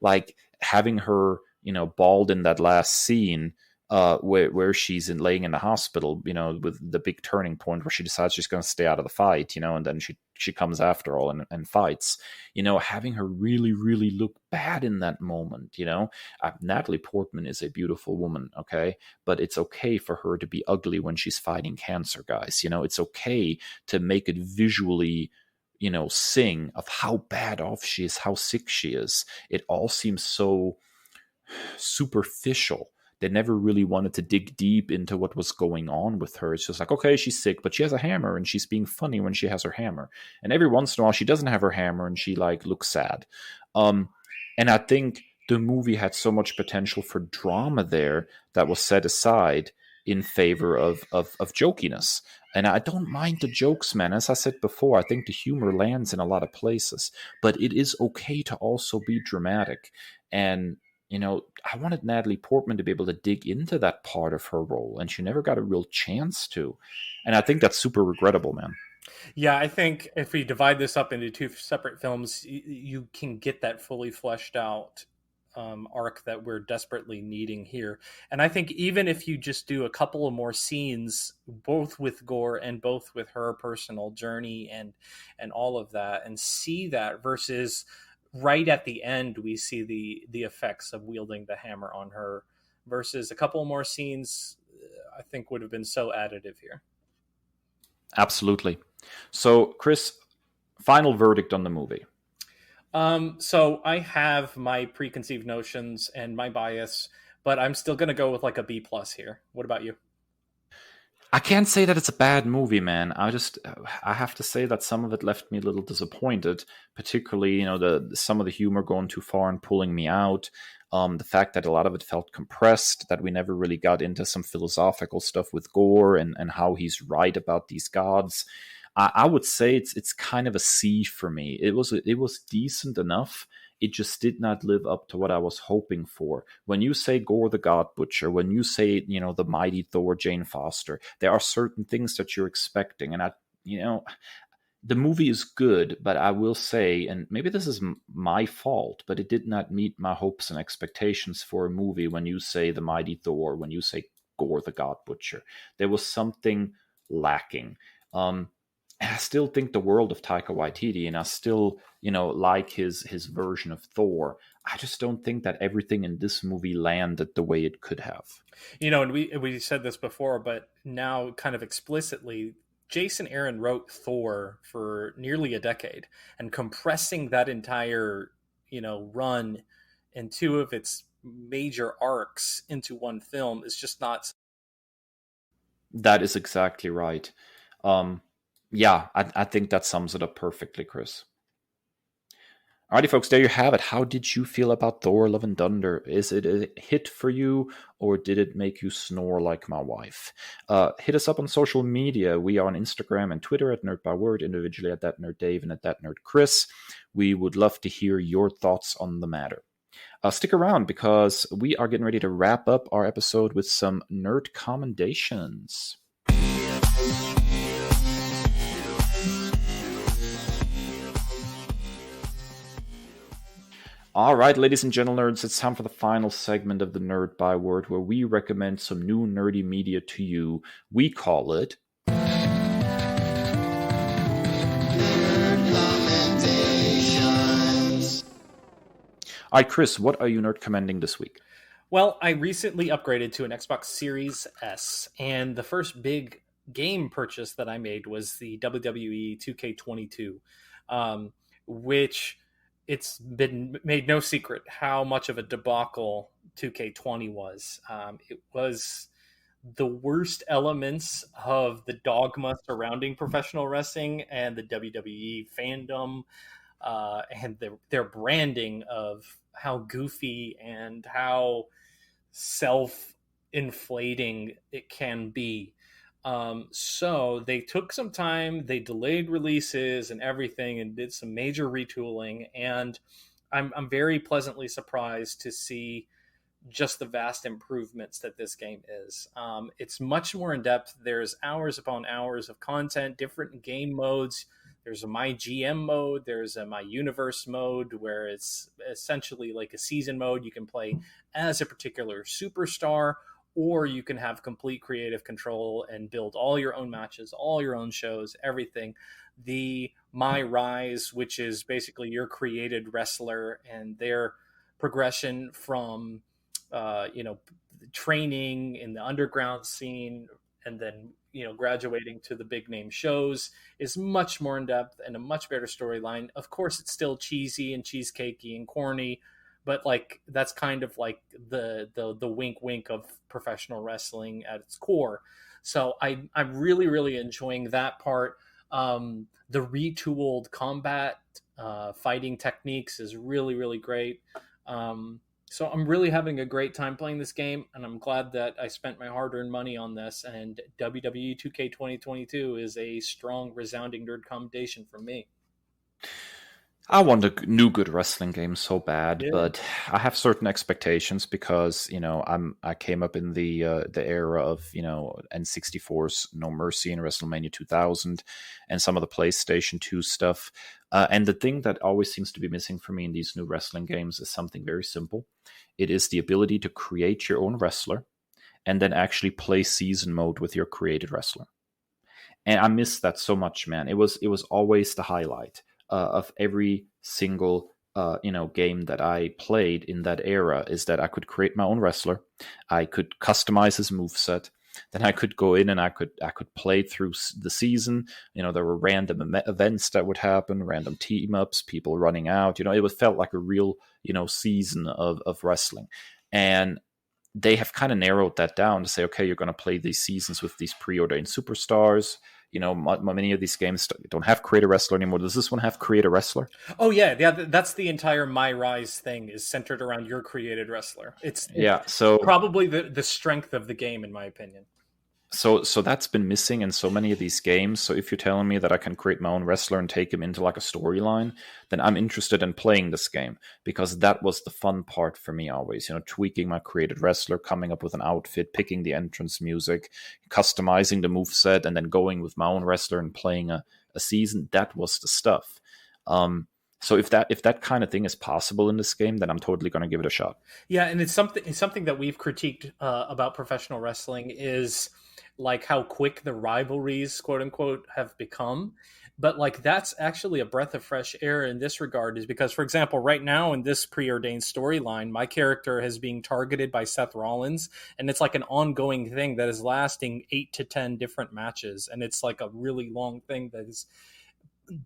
like having her, bald in that last scene, where she's laying in the hospital, with the big turning point where she decides she's going to stay out of the fight, and then she comes after all and fights, having her really, really look bad in that moment, Natalie Portman is a beautiful woman, okay? But it's okay for her to be ugly when she's fighting cancer, guys. It's okay to make it visually, sing of how bad off she is, how sick she is. It all seems so superficial. They never really wanted to dig deep into what was going on with her. It's just like, okay, she's sick, but she has a hammer and she's being funny when she has her hammer. And every once in a while she doesn't have her hammer and she like looks sad. And I think the movie had so much potential for drama there that was set aside in favor of jokiness. And I don't mind the jokes, man. As I said before, I think the humor lands in a lot of places, but it is okay to also be dramatic. And I wanted Natalie Portman to be able to dig into that part of her role, and she never got a real chance to. And I think that's super regrettable, man. Yeah, I think if we divide this up into two separate films, you can get that fully fleshed out arc that we're desperately needing here. And I think even if you just do a couple of more scenes, both with Gore and both with her personal journey and all of that, and see that versus right at the end, we see the effects of wielding the hammer on her versus a couple more scenes, I think would have been so additive here. Absolutely. So, Kris, final verdict on the movie. So I have my preconceived notions and my bias, but I'm still going to go with like a B+ here. What about you? I can't say that it's a bad movie, man. I have to say that some of it left me a little disappointed, particularly, some of the humor going too far and pulling me out. The fact that a lot of it felt compressed, that we never really got into some philosophical stuff with Gore and how he's right about these gods. I would say it's kind of a C for me. It was decent enough. It just did not live up to what I was hoping for. When you say Gore the God Butcher, when you say, the mighty Thor, Jane Foster, there are certain things that you're expecting. And the movie is good, but I will say, and maybe this is my fault, but it did not meet my hopes and expectations for a movie when you say the mighty Thor, when you say Gore the God Butcher. There was something lacking. I still think the world of Taika Waititi, and I still, like his version of Thor. I just don't think that everything in this movie landed the way it could have. And we said this before, but now kind of explicitly, Jason Aaron wrote Thor for nearly a decade, and compressing that entire, run and two of its major arcs into one film is just not. That is exactly right. Yeah, I think that sums it up perfectly, Kris. Alrighty, folks, there you have it. How did you feel about Thor Love and Thunder? Is it a hit for you, or did it make you snore like my wife? Hit us up on social media. We are on Instagram and Twitter at Nerd Byword, individually at That Nerd Dave and at That Nerd Kris. We would love to hear your thoughts on the matter. Stick around, because we are getting ready to wrap up our episode with some nerd commendations. All right, ladies and gentle nerds, it's time for the final segment of the Nerd Byword, where we recommend some new nerdy media to you. We call it Commendations. All right, Kris, what are you nerd commending this week? Well, I recently upgraded to an Xbox Series S, and the first big game purchase that I made was the WWE 2K22, which it's been made no secret how much of a debacle 2K20 was. It was the worst elements of the dogma surrounding professional wrestling and the WWE fandom and their branding of how goofy and how self-inflating it can be. So they took some time, they delayed releases and everything, and did some major retooling. And I'm very pleasantly surprised to see just the vast improvements that this game is. It's much more in depth. There's hours upon hours of content, different game modes. There's a My GM mode. There's a My Universe mode where it's essentially like a season mode. You can play as a particular superstar, or you can have complete creative control and build all your own matches, all your own shows, everything. The My Rise, which is basically your created wrestler and their progression from training in the underground scene and then graduating to the big name shows, is much more in depth and a much better storyline. Of course, it's still cheesy and cheesecakey and corny, but like that's kind of like the wink of professional wrestling at its core. So I'm really, really enjoying that part. The retooled combat fighting techniques is really, really great. So I'm really having a great time playing this game, and I'm glad that I spent my hard-earned money on this, and WWE 2K 2022 is a strong, resounding nerd commendation from me. I want a new good wrestling game so bad, but I have certain expectations because I came up in the era of N64's No Mercy and WrestleMania 2000 and some of the PlayStation 2 stuff. And the thing that always seems to be missing for me in these new wrestling games is something very simple. It is the ability to create your own wrestler and then actually play season mode with your created wrestler. And I miss that so much, man. It was always the highlight of every single game that I played in that era, is that I could create my own wrestler. I could customize his moveset. Then I could go in and I could play through the season. There were random events that would happen, random team ups, people running out. It felt like a real season of wrestling. And they have kind of narrowed that down to say, okay, you're going to play these seasons with these preordained superstars. Many of these games don't have create a wrestler anymore. Does this one have create a wrestler? Oh yeah. That's the entire My Rise thing, is centered around your created wrestler. It's so probably the strength of the game, in my opinion. So that's been missing in so many of these games. So if you're telling me that I can create my own wrestler and take him into like a storyline, then I'm interested in playing this game, because that was the fun part for me always. Tweaking my created wrestler, coming up with an outfit, picking the entrance music, customizing the moveset, and then going with my own wrestler and playing a season. That was the stuff. So if that kind of thing is possible in this game, then I'm totally going to give it a shot. Yeah, and it's something that we've critiqued about professional wrestling, is like how quick the rivalries, quote unquote, have become. But like that's actually a breath of fresh air in this regard, is because, for example, right now in this preordained storyline, my character is being targeted by Seth Rollins, and it's like an ongoing thing that is lasting 8 to 10 different matches, and it's like a really long thing that is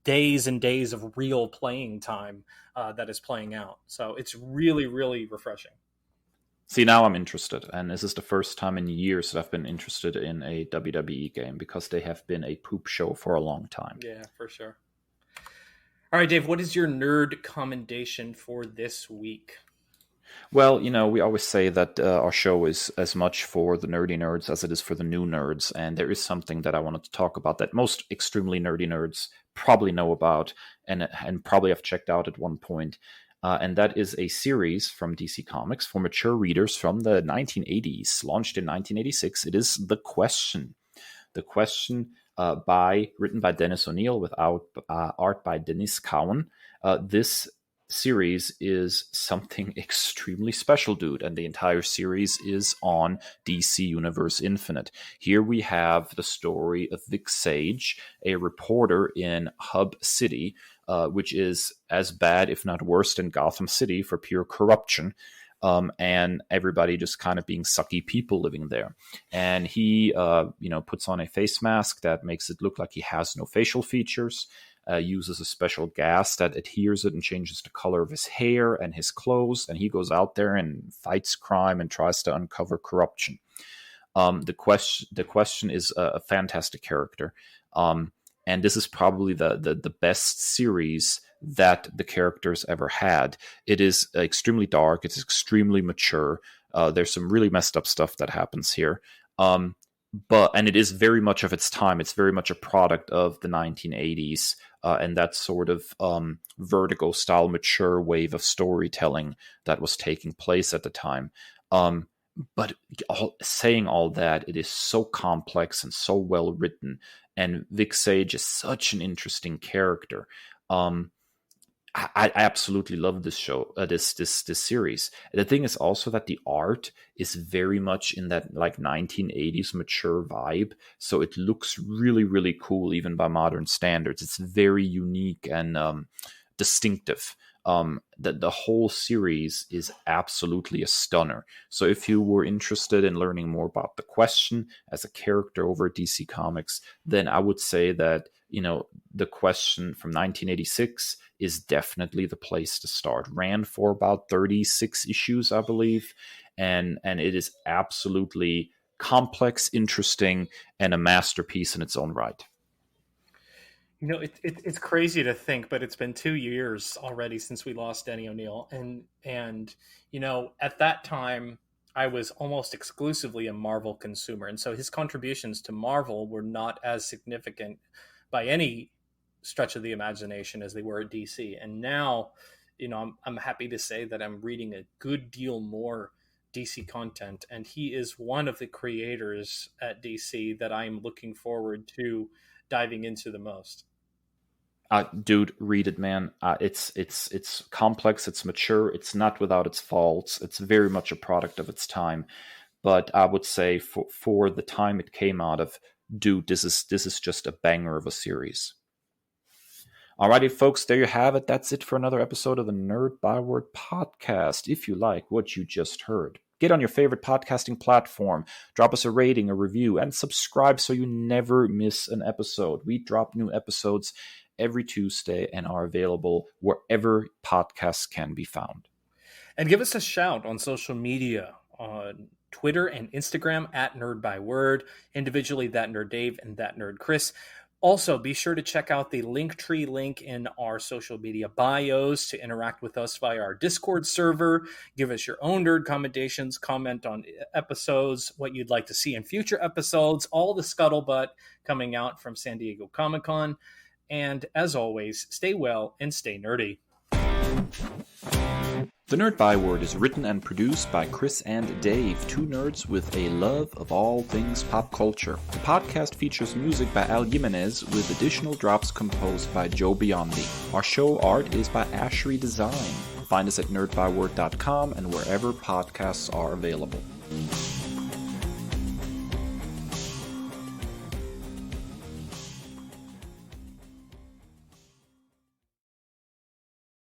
days and days of real playing time that is playing out. So it's really, really refreshing. See, now I'm interested, and this is the first time in years that I've been interested in a WWE game, because they have been a poop show for a long time. Yeah, for sure. All right, Dave, what is your nerd commendation for this week? Well, we always say that our show is as much for the nerdy nerds as it is for the new nerds, and there is something that I wanted to talk about that most extremely nerdy nerds probably know about and probably have checked out at one point. And that is a series from DC Comics for mature readers from the 1980s, launched in 1986. It is The Question. The Question, written by Dennis O'Neil, with art by Dennis Cowan. This series is something extremely special, dude, and the entire series is on DC Universe Infinite. Here we have the story of Vic Sage, a reporter in Hub City, which is as bad, if not worse, than Gotham City for pure corruption, and everybody just kind of being sucky people living there. And he, puts on a face mask that makes it look like he has no facial features, uses a special gas that adheres it and changes the color of his hair and his clothes, and he goes out there and fights crime and tries to uncover corruption. The question is a fantastic character. And this is probably the best series that the characters ever had. It is extremely dark. It's extremely mature. There's some really messed up stuff that happens here. And it is very much of its time. It's very much a product of the 1980s and that sort of Vertigo style mature wave of storytelling that was taking place at the time. But saying all that, it is so complex and so well written, and Vic Sage is such an interesting character. I absolutely love this show, this series. The thing is also that the art is very much in that like 1980s mature vibe, so it looks really, really cool even by modern standards. It's very unique and distinctive. The whole series is absolutely a stunner. So if you were interested in learning more about the Question as a character over at DC Comics, then I would say that, you know, the Question from 1986 is definitely the place to start. Ran for about 36 issues, I believe, and it is absolutely complex, interesting, and a masterpiece in its own right. You know, it's crazy to think, but it's been 2 years already since we lost Denny O'Neil, and you know, at that time I was almost exclusively a Marvel consumer, and so his contributions to Marvel were not as significant by any stretch of the imagination as they were at DC. And now, you know, I'm happy to say that I'm reading a good deal more DC content, and he is one of the creators at DC that I'm looking forward to diving into the most. Dude, read it, man. It's complex, it's mature, it's not without its faults. It's very much a product of its time. But I would say for the time it came out of, dude, this is just a banger of a series. Alrighty, folks, there you have it. That's it for another episode of the Nerd Byword podcast. If you like what you just heard, get on your favorite podcasting platform, drop us a rating, a review, and subscribe so you never miss an episode. We drop new episodes every Tuesday and are available wherever podcasts can be found. And give us a shout on social media, on Twitter and Instagram at Nerd Byword, individually that Nerd Dave and that Nerd Kris. Also, be sure to check out the Linktree link in our social media bios to interact with us via our Discord server. Give us your own nerd commendations, comment on episodes, what you'd like to see in future episodes, all the scuttlebutt coming out from San Diego Comic-Con. And as always, stay well and stay nerdy. The Nerd Byword is written and produced by Kris and Dave, two nerds with a love of all things pop culture. The podcast features music by Al Jimenez with additional drops composed by Joe Biondi. Our show art is by Ashery Design. Find us at nerdbyword.com and wherever podcasts are available.